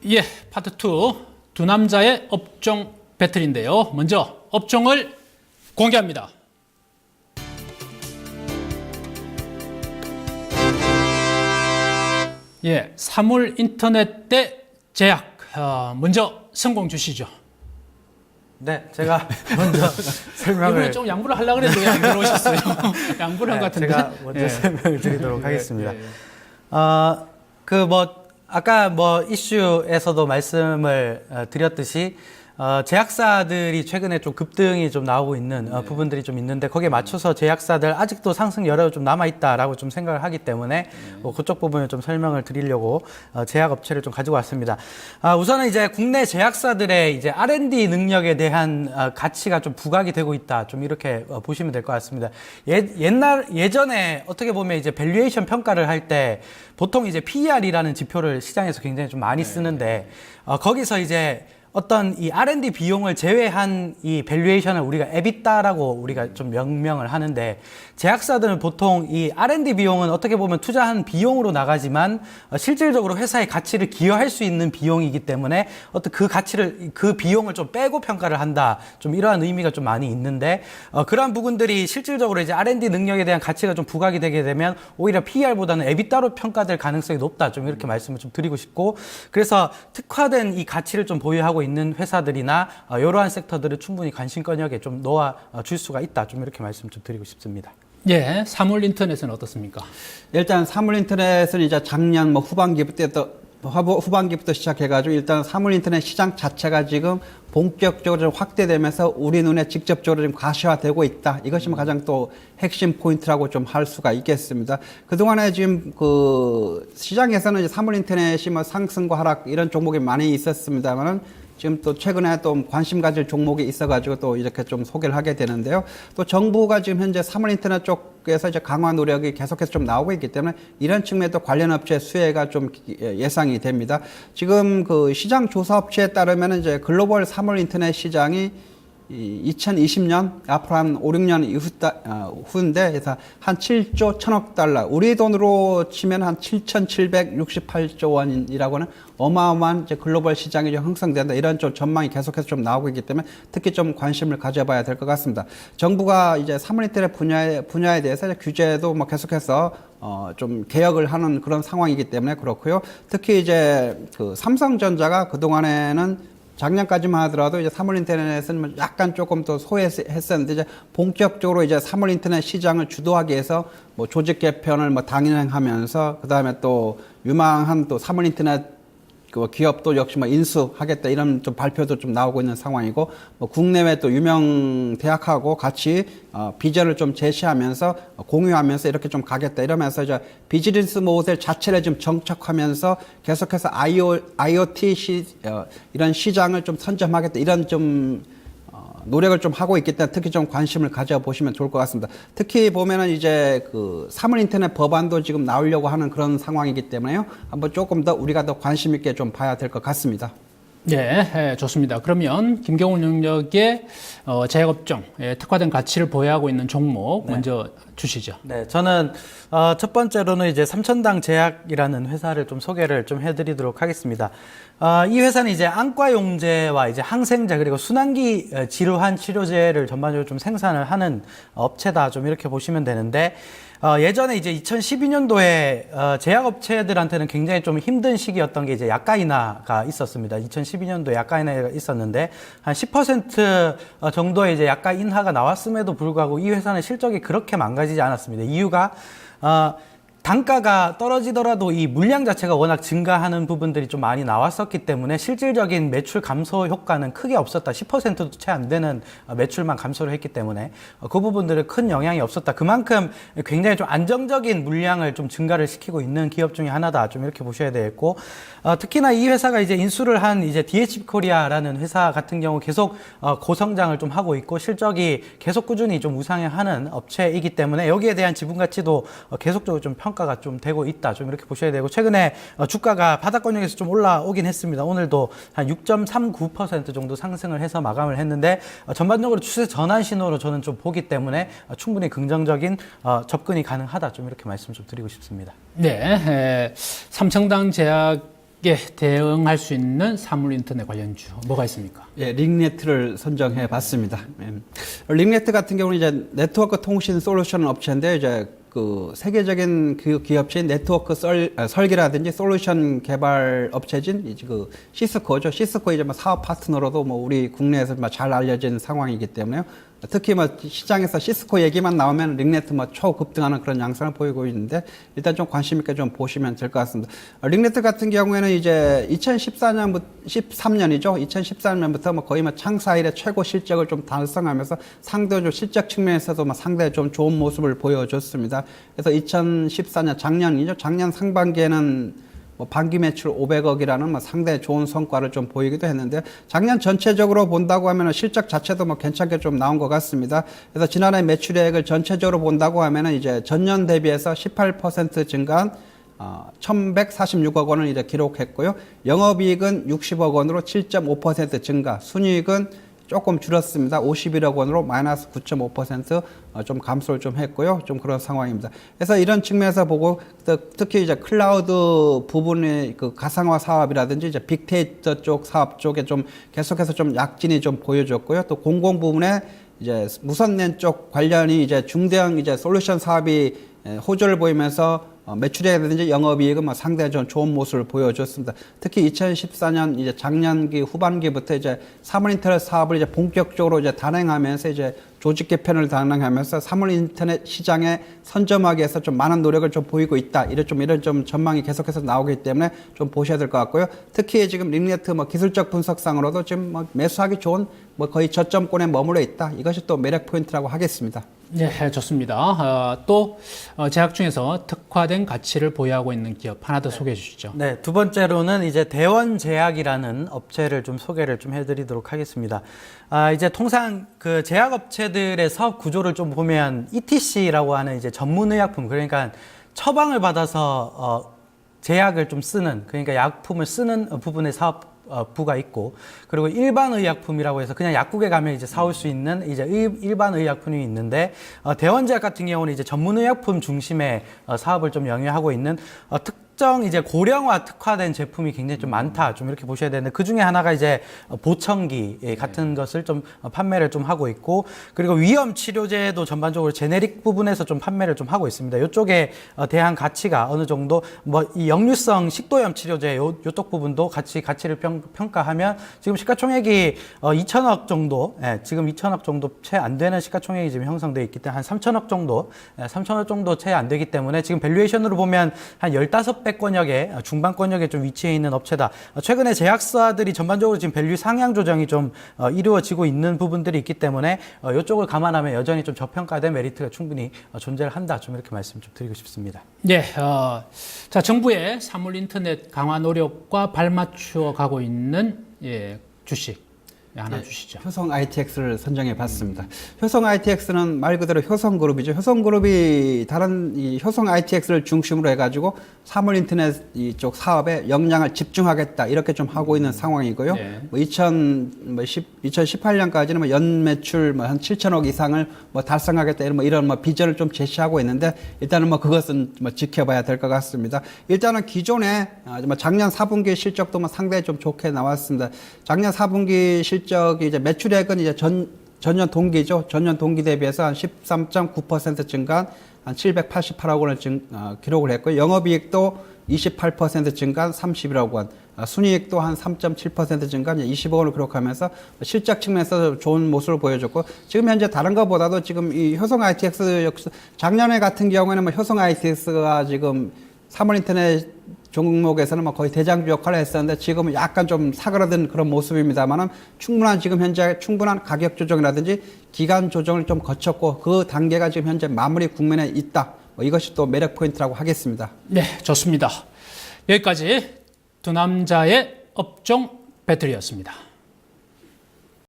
예, 파트 2. 두 남자의 업종 배틀인데요. 먼저 업종을 공개합니다. 예, 사물 인터넷 대 제약. 먼저 성공 주시죠. 네, 제가 먼저 설명을 이번에 좀 양보를 하려고 그랬는데 왜 안 들어오셨어요? 양보를 한 것 같은데. 제가 먼저 설명을 드리도록 하겠습니다. 아까 이슈에서도 말씀을 드렸듯이 제약사들이 최근에 좀 급등이 좀 나오고 있는 부분들이 좀 있는데 거기에 맞춰서 제약사들 아직도 상승 여력이 좀 남아있다라고 좀 생각을 하기 때문에 그쪽 부분을 좀 설명을 드리려고 제약업체를 좀 가지고 왔습니다. 우선은 이제 국내 제약사들의 이제 R&D 능력에 대한 가치가 좀 부각이 되고 있다. 좀 이렇게 보시면 될 것 같습니다. 예전에 어떻게 보면 이제 밸류에이션 평가를 할 때 보통 이제 PER이라는 지표를 시장에서 굉장히 좀 많이 쓰는데 거기서 이제 어떤 이 R&D 비용을 제외한 이 밸류에이션을 우리가 EBITDA라고 우리가 좀 명명을 하는데 제약사들은 보통 이 R&D 비용은 어떻게 보면 투자한 비용으로 나가지만 실질적으로 회사의 가치를 기여할 수 있는 비용이기 때문에 어떤 그 비용을 좀 빼고 평가를 한다. 좀 이러한 의미가 좀 많이 있는데 그러한 부분들이 실질적으로 이제 R&D 능력에 대한 가치가 좀 부각이 되게 되면 오히려 PER보다는 EBITDA로 평가될 가능성이 높다. 좀 이렇게 말씀을 좀 드리고 싶고 그래서 특화된 이 가치를 좀 보유하고 있는 회사들이나 이러한 섹터들을 충분히 관심권역에 좀 놓아 줄 수가 있다. 좀 이렇게 말씀 좀 드리고 싶습니다. 예, 사물 인터넷은 어떻습니까? 일단 사물 인터넷은 이제 작년 후반기부터 시작해가지고 일단 사물 인터넷 시장 자체가 지금 본격적으로 좀 확대되면서 우리 눈에 직접적으로 좀 가시화되고 있다. 이것이 가장 또 핵심 포인트라고 좀 할 수가 있겠습니다. 그동안에 지금 그 시장에서는 이제 사물 인터넷이 뭐 상승과 하락 이런 종목이 많이 있었습니다만은 지금 또 최근에 또 관심 가질 종목이 있어가지고 또 이렇게 좀 소개를 하게 되는데요. 또 정부가 지금 현재 사물 인터넷 쪽에서 이제 강화 노력이 계속해서 좀 나오고 있기 때문에 이런 측면에도 관련 업체 수혜가 좀 예상이 됩니다. 지금 그 시장 조사 업체에 따르면 이제 글로벌 사물 인터넷 시장이 2020년 앞으로 한 5, 6년 후인데 그래서 한 7조 1000억 달러 우리 돈으로 치면 한 7,768조 원이라고 하는 어마어마한 이제 글로벌 시장이 좀 형성된다 이런 좀 전망이 계속해서 좀 나오고 있기 때문에 특히 좀 관심을 가져봐야 될 것 같습니다. 정부가 이제 사물 인터넷 분야에 대해서 이제 규제도 뭐 계속해서 좀 개혁을 하는 그런 상황이기 때문에 그렇고요. 특히 이제 그 삼성전자가 그동안에는 작년까지만 하더라도 이제 사물 인터넷은 약간 조금 더 소외했었는데 이제 본격적으로 이제 사물 인터넷 시장을 주도하기 위해서 뭐 조직 개편을 뭐 단행하면서 그 다음에 또 유망한 또 사물 인터넷 그 기업도 역시 뭐 인수하겠다 이런 좀 발표도 좀 나오고 있는 상황이고 뭐 국내외 또 유명 대학하고 같이 비전을 좀 제시하면서 공유하면서 이렇게 좀 가겠다 이러면서 이제 비즈니스 모델 자체를 좀 정착하면서 계속해서 IoT 이런 시장을 좀 선점하겠다 이런 좀 노력을 좀 하고 있기 때문에 특히 좀 관심을 가져보시면 좋을 것 같습니다. 특히 보면은 이제 그 사물 인터넷 법안도 지금 나오려고 하는 그런 상황이기 때문에요. 한번 조금 더 우리가 더 관심 있게 좀 봐야 될 것 같습니다. 예, 좋습니다. 그러면 김경훈 영역의 제약업종 특화된 가치를 보유하고 있는 종목 먼저 주시죠. 네, 저는 첫 번째로는 이제 삼천당 제약이라는 회사를 좀 소개를 좀 해드리도록 하겠습니다. 이 회사는 이제 안과용제와 이제 항생제 그리고 순환기 질환 치료제를 전반적으로 좀 생산을 하는 업체다. 좀 이렇게 보시면 되는데 예전에 이제 2012년도에 제약업체들한테는 굉장히 좀 힘든 시기였던 게 이제 약가 인하가 있었습니다. 2012년도에 약가 인하가 있었는데 한 10% 정도의 이제 약가 인하가 나왔음에도 불구하고 이 회사는 실적이 그렇게 망가지지 않았습니다. 이유가 단가가 떨어지더라도 이 물량 자체가 워낙 증가하는 부분들이 좀 많이 나왔었기 때문에 실질적인 매출 감소 효과는 크게 없었다. 10%도 채 안 되는 매출만 감소를 했기 때문에 그 부분들은 큰 영향이 없었다. 그만큼 굉장히 좀 안정적인 물량을 좀 증가를 시키고 있는 기업 중에 하나다. 좀 이렇게 보셔야 되겠고 특히나 이 회사가 이제 인수를 한 이제 DHB 코리아라는 회사 같은 경우 계속 고성장을 좀 하고 있고 실적이 계속 꾸준히 좀 우상향하는 업체이기 때문에 여기에 대한 지분 가치도 계속적으로 좀 평가가 좀 되고 있다. 좀 이렇게 보셔야 되고 최근에 주가가 바닥권역에서 좀 올라오긴 했습니다. 오늘도 한 6.39% 정도 상승을 해서 마감을 했는데 전반적으로 추세 전환 신호로 저는 좀 보기 때문에 충분히 긍정적인 접근이 가능하다. 좀 이렇게 말씀 좀 드리고 싶습니다. 네, 삼성당 제약 대응할 수 있는 사물 인터넷 관련주 뭐가 있습니까? 예, 링네트를 선정해 봤습니다. 링네트 같은 경우는 이제 네트워크 통신 솔루션 업체인데 이제 그 세계적인 그 기업체인 네트워크 설계라든지 솔루션 개발 업체진 이제 그 시스코죠. 시스코 이제 뭐 사업 파트너로도 뭐 우리 국내에서 잘 알려진 상황이기 때문에요. 특히 뭐 시장에서 시스코 얘기만 나오면 링네트 뭐 초급등하는 그런 양상을 보이고 있는데 일단 좀 관심 있게 좀 보시면 될 것 같습니다. 링네트 같은 경우에는 이제 13년이죠. 2014년부터 뭐 거의 뭐 창사 이래 최고 실적을 좀 달성하면서 상대적으로 실적 측면에서도 뭐 상당히 좀 좋은 모습을 보여줬습니다. 그래서 2014년 작년이죠. 작년 상반기에는 뭐 반기 매출 500억이라는 뭐 상당히 좋은 성과를 좀 보이기도 했는데 작년 전체적으로 본다고 하면 실적 자체도 뭐 괜찮게 좀 나온 것 같습니다. 그래서 지난해 매출액을 전체적으로 본다고 하면은 이제 전년 대비해서 18% 증가한 1,146억 원을 이제 기록했고요. 영업이익은 60억 원으로 7.5% 증가, 순이익은 조금 줄었습니다. 51억 원으로 마이너스 9.5% 감소를 좀 했고요. 좀 그런 상황입니다. 그래서 이런 측면에서 보고 특히 이제 클라우드 부분의 그 가상화 사업이라든지 이제 빅데이터 쪽 사업 쪽에 좀 계속해서 좀 약진이 좀 보여졌고요. 또 공공 부분에 이제 무선랜 쪽 관련이 이제 중대형 이제 솔루션 사업이 호조를 보이면서 매출액이라든지 영업이익은 뭐 상당히 좀 좋은 모습을 보여줬습니다. 특히 2014년 이제 작년기 후반기부터 이제 사물 인터넷 사업을 이제 본격적으로 이제 단행하면서 이제 조직 개편을 단행하면서 사물 인터넷 시장에 선점하기 위해서 좀 많은 노력을 좀 보이고 있다. 이런 좀 전망이 계속해서 나오기 때문에 좀 보셔야 될 것 같고요. 특히 지금 링네트 뭐 기술적 분석상으로도 지금 뭐 매수하기 좋은 뭐 거의 저점권에 머물러 있다. 이것이 또 매력 포인트라고 하겠습니다. 네, 좋습니다. 또 제약 중에서 특화된 가치를 보유하고 있는 기업 하나 더 소개해 주시죠. 네, 두 번째로는 이제 대원제약이라는 업체를 좀 소개를 좀 해드리도록 하겠습니다. 이제 통상 그 제약업체들의 사업 구조를 좀 보면 ETC라고 하는 이제 전문의약품, 그러니까 처방을 받아서 제약을 좀 쓰는, 그러니까 약품을 쓰는 부분의 사업 부가 있고, 그리고 일반 의약품이라고 해서 그냥 약국에 가면 이제 사올 수 있는 이제 일반 의약품이 있는데, 대원제약 같은 경우는 이제 전문 의약품 중심의 사업을 좀 영위하고 있는 특정 이제 고령화 특화된 제품이 굉장히 좀 많다, 좀 이렇게 보셔야 되는데, 그 중에 하나가 이제 보청기 같은 것을 좀 판매를 좀 하고 있고, 그리고 위험 치료제도 전반적으로 제네릭 부분에서 좀 판매를 좀 하고 있습니다. 이쪽에 대한 가치가 어느 정도 뭐 이 역류성 식도염 치료제 요쪽 부분도 가치를 평가하면 지금 시가총액이 2천억 정도, 지금 2천억 정도 채 안 되는 시가총액이 지금 형성되어 있기 때문에 한 3천억 정도, 3천억 정도 채 안 되기 때문에 지금 밸류에이션으로 보면 한 15배권역에 중반권역에 좀 위치해 있는 업체다. 최근에 제약사들이 전반적으로 지금 밸류 상향 조정이 좀 이루어지고 있는 부분들이 있기 때문에 이쪽을 감안하면 여전히 좀 저평가된 메리트가 충분히 존재를 한다. 좀 이렇게 말씀 좀 드리고 싶습니다. 네, 자, 정부의 사물 인터넷 강화 노력과 발맞추어 가고 있는 주식 하나 주시죠. 효성 ITX를 선정해 봤습니다. 효성 ITX는 말 그대로 효성그룹이죠. 효성그룹이 다른 이 효성 ITX를 중심으로 해가지고 사물 인터넷 이쪽 사업에 역량을 집중하겠다 이렇게 좀 하고 있는 상황이고요. 네. 뭐 2018년까지는 뭐 연 매출 뭐 한 7천억 이상을 뭐 달성하겠다 이런 뭐 비전을 좀 제시하고 있는데 일단은 뭐 그것은 뭐 지켜봐야 될 것 같습니다. 일단은 기존에 뭐 작년 4분기 실적도 뭐 상당히 좀 좋게 나왔습니다. 작년 4분기 실적이 이제 매출액은 이제 전년 동기죠. 전년 동기 대비해서 한 13.9% 증가한 한 788억 원을 기록을 했고요. 영업이익도 28% 증가한 31억 원, 순이익도 한 3.7% 증가한 20억 원을 기록하면서 실적 측면에서 좋은 모습을 보여줬고, 지금 현재 다른 것보다도 지금 이 효성 ITX 작년에 같은 경우에는 뭐 효성 ITX가 지금 사물 인터넷 종목에서는 뭐 거의 대장주 역할을 했었는데 지금은 약간 좀 사그라든 그런 모습입니다만은 지금 현재 충분한 가격 조정이라든지 기간 조정을 좀 거쳤고 그 단계가 지금 현재 마무리 국면에 있다. 뭐 이것이 또 매력 포인트라고 하겠습니다. 네, 좋습니다. 여기까지 두 남자의 업종 배틀이었습니다.